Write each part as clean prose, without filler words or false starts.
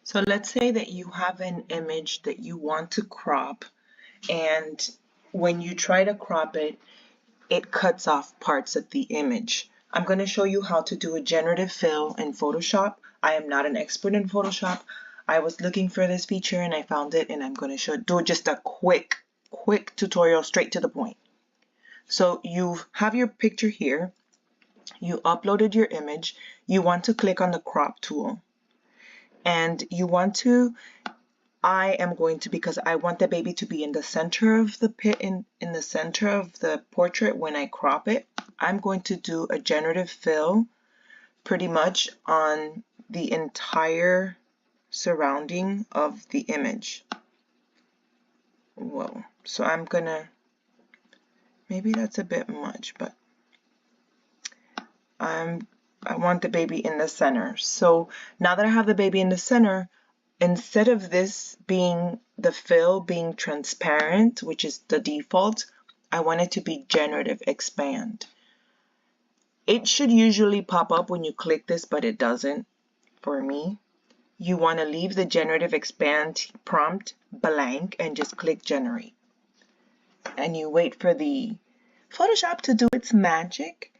So let's say that you have an image that you want to crop, and when you try to crop it, it cuts off parts of the image. I'm going to show you how to do a generative fill in Photoshop. I am not an expert in Photoshop. I was looking for this feature and I found it, and I'm going to do just a quick tutorial straight to the point. So you have your picture here. You uploaded your image. You want to click on the crop tool. And you want to, I am going to, because I want the baby to be in the center of the in the center of the portrait when I crop it, I'm going to do a generative fill pretty much on the entire surrounding of the image. Whoa, so I'm gonna, maybe that's a bit much, but I want the baby in the center. So now that I have the baby in the center, instead of this being the fill being transparent, which is the default, I want it to be generative expand. It should usually pop up when you click this, but it doesn't for me. You want to leave the generative expand prompt blank and just click generate. And you wait for the Photoshop to do its magic.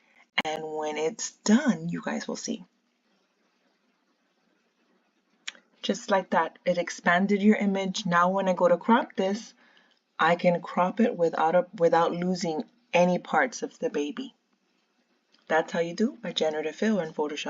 And when it's done, you guys will see. Just like that, it expanded your image. Now when I go to crop this, I can crop it without losing any parts of the baby. That's how you do a generative fill in Photoshop.